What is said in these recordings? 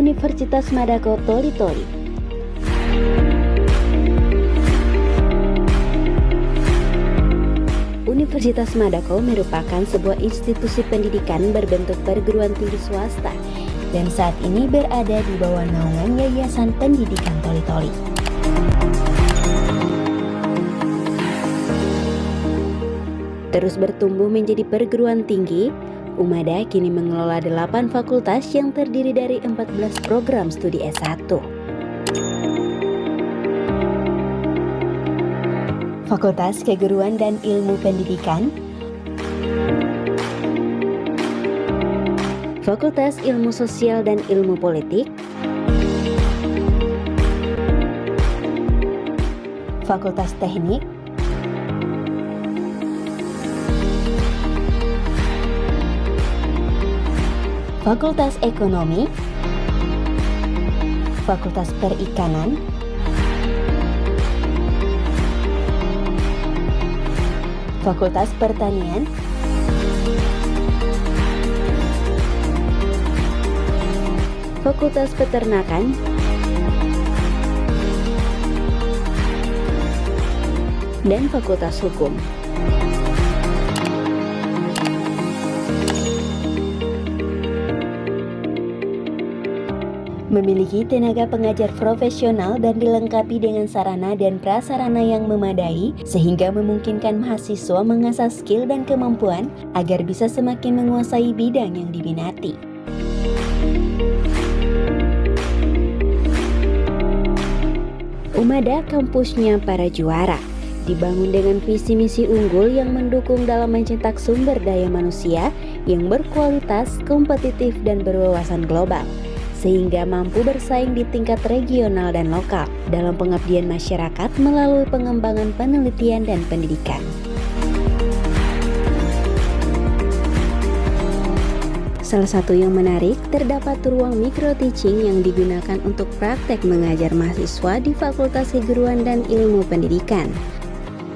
Universitas Madako Toli-Toli. Universitas Madako merupakan sebuah institusi pendidikan berbentuk perguruan tinggi swasta dan saat ini berada di bawah naungan Yayasan Pendidikan Toli-Toli. Terus bertumbuh menjadi perguruan tinggi, UMADA kini mengelola 8 fakultas yang terdiri dari 14 program studi S1. Fakultas Keguruan dan Ilmu Pendidikan, Fakultas Ilmu Sosial dan Ilmu Politik, Fakultas Teknik, Fakultas Ekonomi, Fakultas Perikanan, Fakultas Pertanian, Fakultas Peternakan, dan Fakultas Hukum. Memiliki tenaga pengajar profesional dan dilengkapi dengan sarana dan prasarana yang memadai sehingga memungkinkan mahasiswa mengasah skill dan kemampuan agar bisa semakin menguasai bidang yang diminati. UMADA kampusnya para juara, dibangun dengan visi misi unggul yang mendukung dalam mencetak sumber daya manusia yang berkualitas, kompetitif, dan berwawasan global, sehingga mampu bersaing di tingkat regional dan lokal dalam pengabdian masyarakat melalui pengembangan penelitian dan pendidikan. Salah satu yang menarik, terdapat ruang micro teaching yang digunakan untuk praktek mengajar mahasiswa di Fakultas Keguruan dan Ilmu Pendidikan.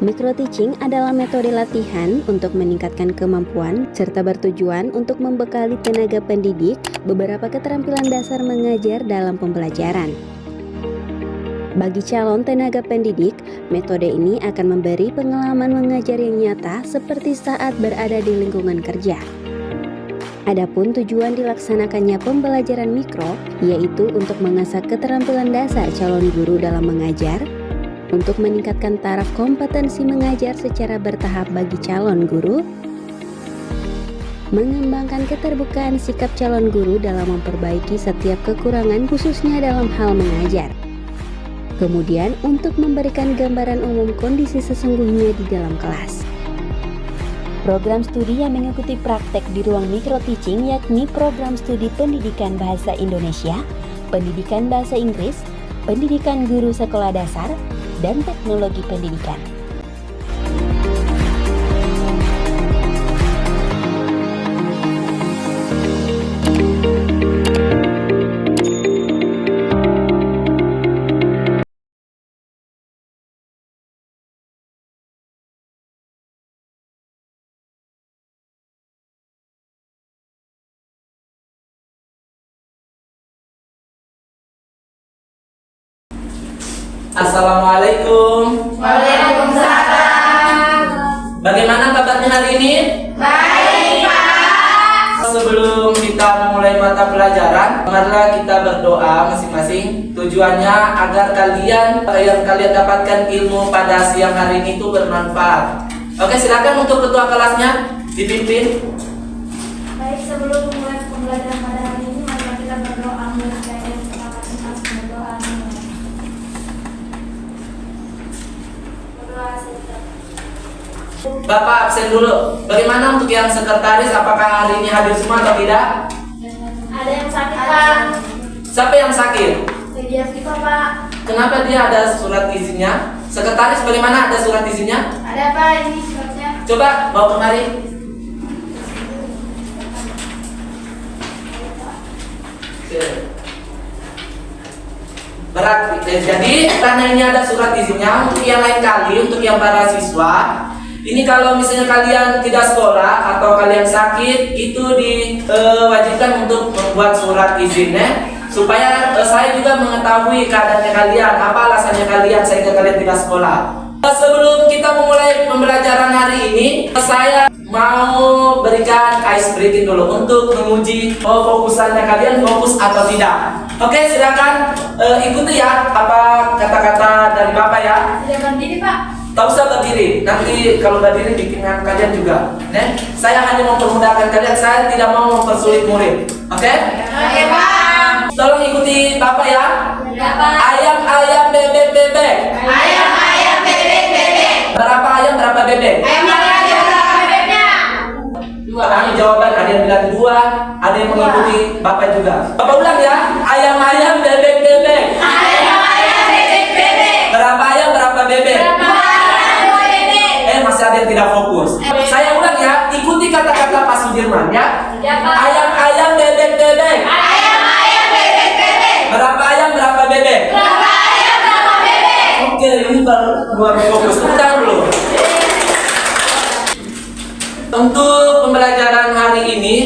Micro teaching adalah metode latihan untuk meningkatkan kemampuan serta bertujuan untuk membekali tenaga pendidik beberapa keterampilan dasar mengajar dalam pembelajaran. Bagi calon tenaga pendidik, metode ini akan memberi pengalaman mengajar yang nyata seperti saat berada di lingkungan kerja. Adapun tujuan dilaksanakannya pembelajaran mikro yaitu untuk mengasah keterampilan dasar calon guru dalam mengajar, untuk meningkatkan taraf kompetensi mengajar secara bertahap bagi calon guru, mengembangkan keterbukaan sikap calon guru dalam memperbaiki setiap kekurangan khususnya dalam hal mengajar. Kemudian untuk memberikan gambaran umum kondisi sesungguhnya di dalam kelas. Program studi yang mengikuti praktek di ruang micro teaching yakni program studi Pendidikan Bahasa Indonesia, Pendidikan Bahasa Inggris, Pendidikan Guru Sekolah Dasar, dan Teknologi Pendidikan. Assalamualaikum. Waalaikumsalam. Bagaimana kabarnya hari ini? Baik, Pak. Sebelum kita memulai mata pelajaran, marilah kita berdoa masing-masing. Tujuannya agar kalian yang kalian dapatkan ilmu pada siang hari ini itu bermanfaat. Oke, silakan untuk ketua kelasnya dipimpin. Baik, sebelum memulai pembelajaran pada hari ini, marilah kita berdoa menurut ayat pertama berdoa. Berdoa saja. Bapak absen dulu. Bagaimana untuk yang sekretaris? Apakah hari ini hadir semua atau tidak? Ada yang sakit, Pak. Siapa yang sakit? Lady Afifah, Pak. Kenapa dia ada surat izinnya? Sekretaris bagaimana, ada surat izinnya? Ada, Pak, ini suratnya. Coba bawa kemari. Berarti, jadi karena ini ada surat izinnya, untuk yang lain kali, untuk yang para siswa, ini kalau misalnya kalian tidak sekolah atau kalian sakit, itu diwajibkan untuk membuat surat izinnya supaya saya juga mengetahui keadaannya kalian, apa alasannya kalian sehingga kalian tidak sekolah. Sebelum kita memulai pembelajaran hari ini, saya mau berikan ice breaking dulu untuk menguji fokusannya kalian fokus atau tidak. Oke, silakan ikuti ya apa kata-kata dari Bapak ya. Sudah berdiri, Pak? Tak usah berdiri, nanti kalau berdiri bikinkan kalian juga. Saya hanya mempermudahkan kalian, saya tidak mau mempersulit murid. Oke? Oke, Pak. Tolong ikuti Bapak ya. Ya, Pak. Ayam, bebek, bebek. Ayam, bebek, bebek. Berapa ayam, berapa bebek? Ayam, berapa bebeknya? Kami jawaban, ada yang bilang 2, ada yang mengikuti Bapak juga. Bapak ulang ya. Ayam, bebek, bebek. Ayam, bebek, bebek. Berapa ayam, berapa bebek? Masih ada yang tidak fokus. Saya ulang ya, ikuti kata-kata Pak Sudirman ya. Ya, Pak. Ayam, bebek, bebek. Ayam, bebek, bebek. Berapa ayam, berapa bebek? Berapa ayam, berapa bebek? Oke, ini baru fokus. Tepuk tangan dulu. Untuk pembelajaran hari ini,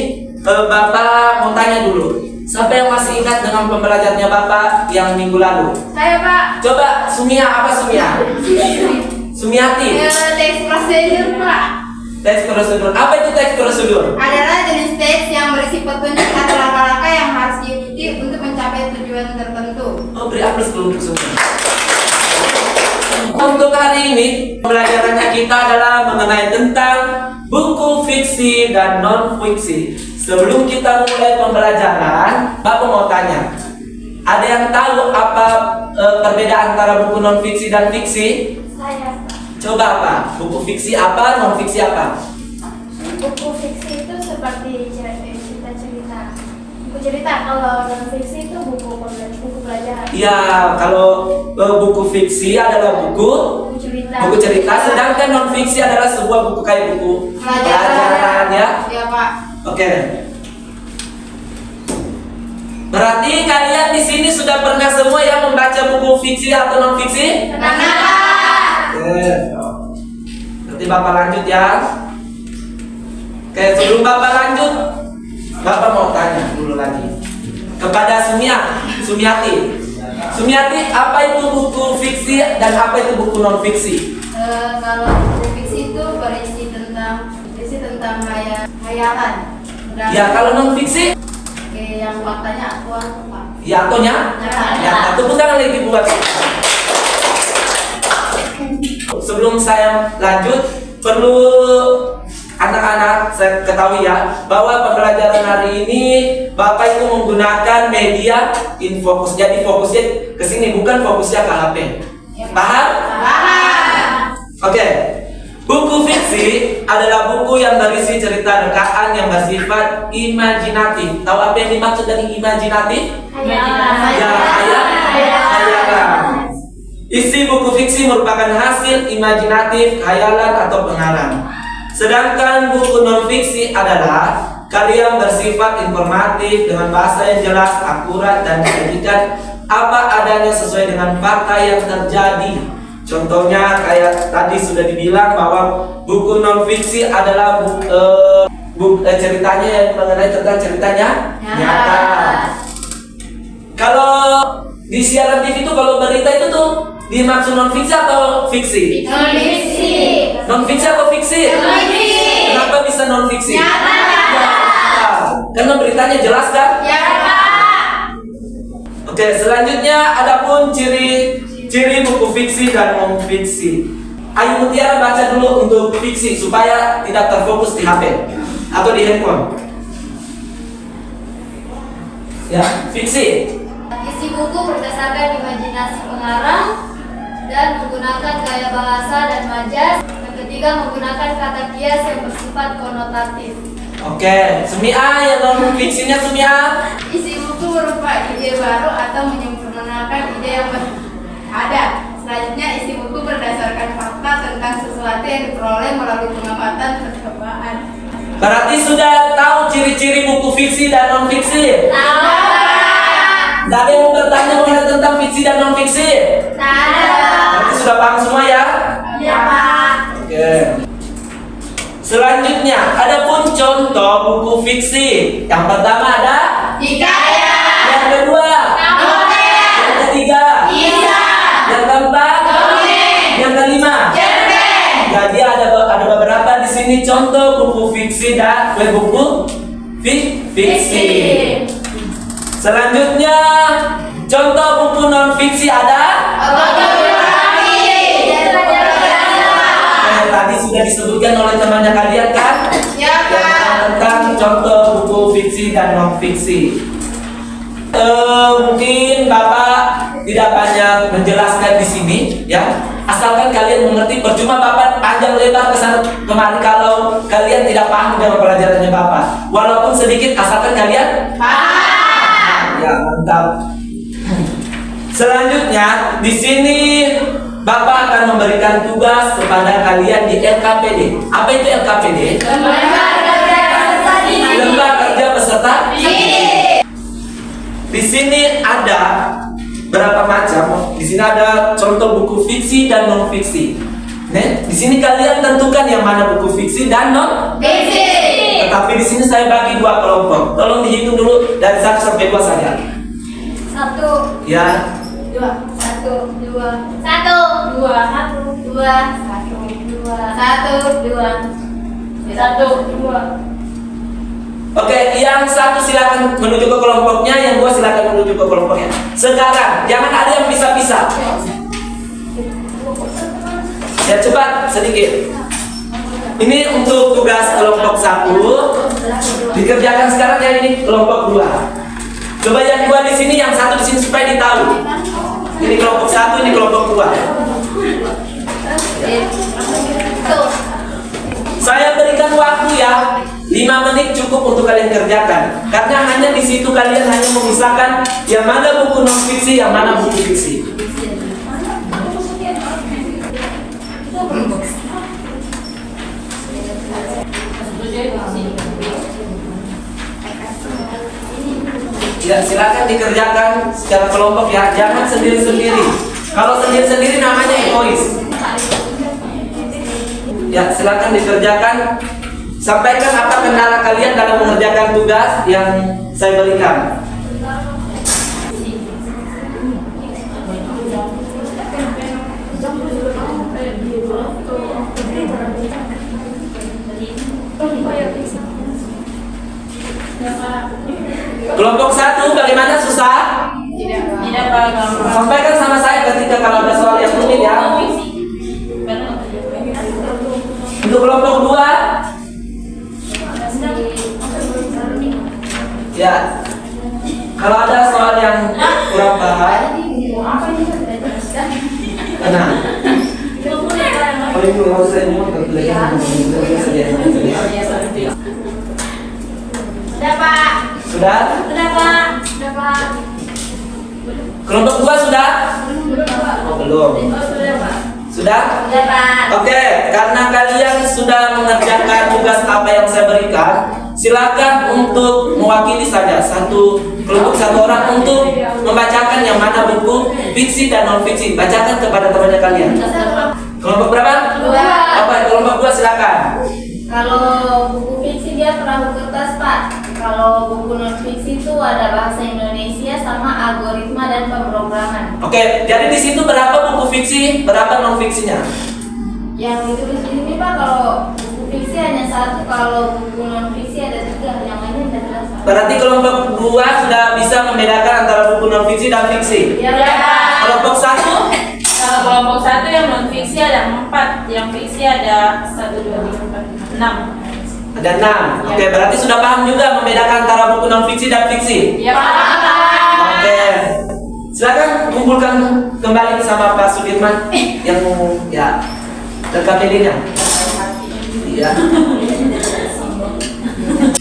Bapak mau tanya dulu. Siapa yang masih ingat dengan pembelajarannya Bapak yang minggu lalu? Saya, Pak. Coba Sumia, apa Sumia? Sumiati. Teks prosedur, Pak. Teks prosedur. Apa itu teks prosedur? Adalah jenis teks yang berisi petunjuk atau langkah-langkah yang harus diikuti untuk mencapai tujuan tertentu. Oh, beri aplaus dulu untuk semua. Untuk hari ini, pembelajarannya kita adalah mengenai tentang buku fiksi dan non-fiksi. Sebelum kita mulai pembelajaran, Bapak mau tanya, ada yang tahu apa perbedaan antara buku non-fiksi dan fiksi? Saya, Pak. Coba apa? Buku fiksi apa, non-fiksi apa? Buku fiksi itu seperti cerita-cerita. Buku cerita, kalau non fiksi itu buku pelajaran. Iya, kalau buku fiksi adalah buku cerita, sedangkan non-fiksi adalah sebuah buku kayak buku pelajaran ya. Ya, Pak. Oke. Berarti kalian di sini sudah pernah semua yang membaca buku fiksi atau non-fiksi? Berarti Bapak lanjut ya. Oke, sebelum Bapak lanjut, Bapak mau tanya dulu lagi kepada Sumiati. Sumiati, apa itu buku fiksi dan apa itu buku non fiksi? Kalau buku fiksi itu berisi tentang hayalan. Ya, kalau non fiksi? Yang faktanya aktual, Pak. Ya, atonya? Ya, tepuk tangan lagi buat. Sebelum saya lanjut, perlu anak-anak saya ketahui ya bahwa pembelajaran hari ini Bapak itu menggunakan media infocus. Jadi fokusnya ke sini, bukan fokusnya ke HP. Paham? Paham. Oke. Buku fiksi adalah buku yang berisi cerita rekaan yang bersifat imajinatif. Tahu apa yang dimaksud dari imajinatif? Ya, hayalan. Isi buku fiksi merupakan hasil imajinatif, khayalan atau pengarang. Sedangkan buku non-fiksi adalah karya yang bersifat informatif dengan bahasa yang jelas, akurat, dan menyajikan apa adanya sesuai dengan fakta yang terjadi. Contohnya kayak tadi sudah dibilang bahwa buku non-fiksi adalah ceritanya yang mengenai tentang ceritanya nyata. Kalau di siaran TV itu kalau berita itu tuh dimaksud non-fiksi atau fiksi? Non-fiksi. Non-fiksi atau fiksi? Non-fiksi. Kenapa bisa non-fiksi? Nyata. Ya, karena beritanya jelas kan? Ya, Pak. Oke, selanjutnya adapun ciri buku fiksi dan non-fiksi. Ayu Mutiara baca dulu untuk fiksi supaya tidak terfokus di HP atau di handphone. Ya, fiksi. Isi buku berdasarkan imajinasi pengarang dan menggunakan gaya bahasa dan majas. Yang ketiga, menggunakan kata kias yang bersifat konotatif. Oke, Sumia yang non-fiksinya Sumia. Isi buku berupa ide baru atau menyempurnakan ide yang ada. Selanjutnya, isi buku berdasarkan fakta tentang sesuatu yang diperoleh melalui pengamatan percobaan. Berarti sudah tahu ciri-ciri buku fiksi dan non-fiksi? Tahu. Tidak ada yang mau bertanya mengenai tentang fiksi dan non-fiksi? Tahu. Berarti sudah paham semua ya? Ya, Pak. Oke. Selanjutnya, ada pun contoh buku fiksi. Yang pertama ada Hikayat. yang kedua Yang keempat? Yang kelima? Jadi ada beberapa di sini contoh buku fiksi dan buku fiksi. Selanjutnya contoh buku non fiksi ada? Tadi sudah disebutkan oleh temannya kalian kan? Tentang contoh buku fiksi dan non fiksi. Mungkin Bapak tidak banyak menjelaskan di sini, ya. Asalkan kalian mengerti, percuma Bapak panjang lebar kesana kemari kalau kalian tidak paham dengan pelajarannya Bapak. Walaupun sedikit, asalkan kalian paham. Ya, mantap. Selanjutnya di sini Bapak akan memberikan tugas kepada kalian di LKPD. Apa itu LKPD? Lembar kerja peserta didik. Di sini ada berapa macam? Di sini ada contoh buku fiksi dan non fiksi. Di sini kalian tentukan yang mana buku fiksi dan non fiksi. Tetapi di sini saya bagi dua kelompok. Tolong dihitung dulu dari 1 sampai 2 saja. 1, Ya. 2, 1, 2, 1, 2, 1, 2, 1, 2, 1, 2. Oke, yang satu silakan menuju ke kelompoknya, yang dua silakan menuju ke kelompoknya. Sekarang jangan ada yang pisah-pisah. Ya cepat sedikit. Ini untuk tugas kelompok 1 dikerjakan sekarang ya, ini kelompok 2. Coba yang dua di sini, yang satu di sini supaya ditahu. Ini kelompok 1, ini kelompok 2. Saya berikan waktu ya, 5 menit cukup untuk kalian kerjakan. Karena hanya di situ kalian hanya memisahkan yang mana buku non fiksi, yang mana buku fiksi. Ya, silakan dikerjakan secara kelompok ya, jangan sendiri-sendiri. Kalau sendiri-sendiri namanya egois. Ya, silakan dikerjakan. Sampaikan apa kendala kalian dalam mengerjakan tugas yang saya berikan. Kelompok 1 bagaimana, susah? Tidak Pak. Sampaikan sama saya ketika kalau ada soal yang rumit ya. Untuk kelompok 2 ya, kalau ada soal yang kurang paham, tenang. Kalau itu harus saya mau Sudah Pak. Sudah? Sudah Pak. Sudah Pak. Kelompok 2 sudah? Oh, belum. Sudah Pak. Sudah? Sudah Pak. Oke, karena kalian sudah mengerjakan tugas apa yang saya berikan, silakan untuk mewakili saja kelompok 1 orang untuk membacakan yang mana buku fiksi dan non fiksi. Bacakan kepada temannya kalian. Kelompok berapa? 2. Apa? Kelompok 2 silakan. Kalau buku fiksi dia perahu kertas Pak. Kalau buku non fiksi itu ada bahasa Indonesia sama algoritma dan pemrograman. Oke, jadi di situ berapa buku fiksi, berapa non fiksinya? Yang ditulis di sini Pak, kalau buku fiksi hanya 1, kalau buku non fiksi ada 3, yang lainnya tidak jelas Pak. Berarti kelompok 2 sudah bisa membedakan antara buku non fiksi dan fiksi. Ya Pak. Kelompok 1? Kalau kelompok 1 yang non fiksi ada 4, yang fiksi ada 1, 2, 3, 4, 6. Ada 6. Oke, berarti sudah paham juga membedakan antara buku non fiksi dan fiksi. Ya Pak. Oke. Silakan kumpulkan kembali sama Pak Sudirman yang ya LKPD-nya. Iya.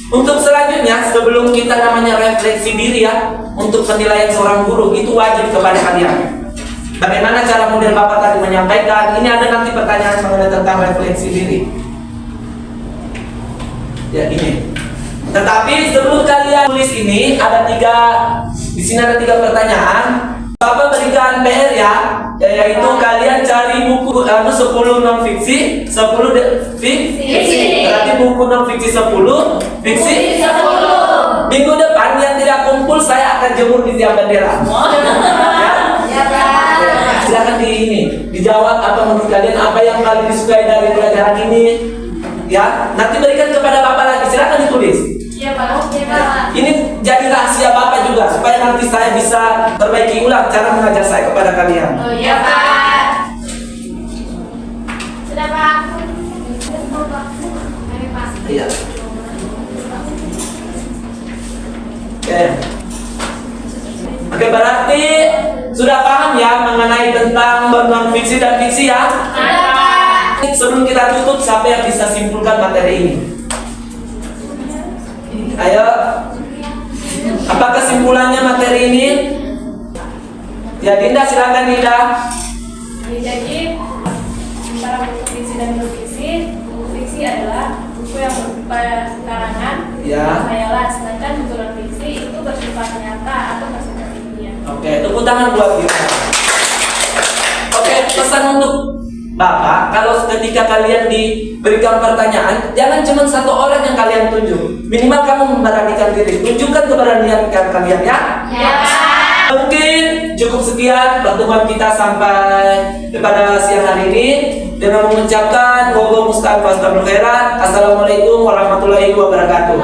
Untuk selanjutnya, sebelum kita namanya refleksi diri ya, untuk penilaian seorang guru itu wajib kepada kalian. Bagaimana cara model Bapak tadi menyampaikan? Ini ada nanti pertanyaan mengenai tentang refleksi diri. Ya ini. Tetapi sebelum kalian tulis ini di sini ada 3 pertanyaan. Bapak berikan PR ya, yaitu kalian cari buku 10 non fiksi, 10 fiksi. Berarti buku non fiksi 10, fiksi 10. Minggu depan yang tidak kumpul saya akan jemur di tiang bendera. Ya. Ya Pak. Silakan ini. Dijawab apa menurut kalian, apa yang paling disukai dari pelajaran ini. Ya, nanti berikan kepada Bapak lagi, silakan ditulis. Iya Pak. Iya Pak. Ini jadi rahasia Bapak juga, supaya nanti saya bisa perbaiki ulang cara mengajar saya kepada kalian. Oh iya Pak. Sudah Pak. Mari Pak. Iya. Oke, berarti sudah paham ya mengenai tentang non fiksi dan fiksi ya? Ada Pak. Sebelum kita tutup, siapa yang bisa simpulkan materi ini? Ayo. Apa kesimpulannya materi ini? Ya, Dinda, silakan Dinda. Jadi antara buku fiksi dan non fiksi, buku fiksi adalah buku yang berupa karangan, Ya. khayalan, sedangkan buku non fiksi itu bersifat nyata atau bersifat ilmiah. Oke, tepuk tangan buat Dinda. Oke, pesan untuk Bapak, kalau ketika kalian diberikan pertanyaan, jangan cuma satu orang yang kalian tunjuk. Minimal kamu memberanikan diri. Tunjukkan keberanian kalian ya. Ya Pak. Mungkin cukup sekian pertemuan kita sampai pada siang hari ini dengan mengucapkan Assalamualaikum warahmatullahi wabarakatuh.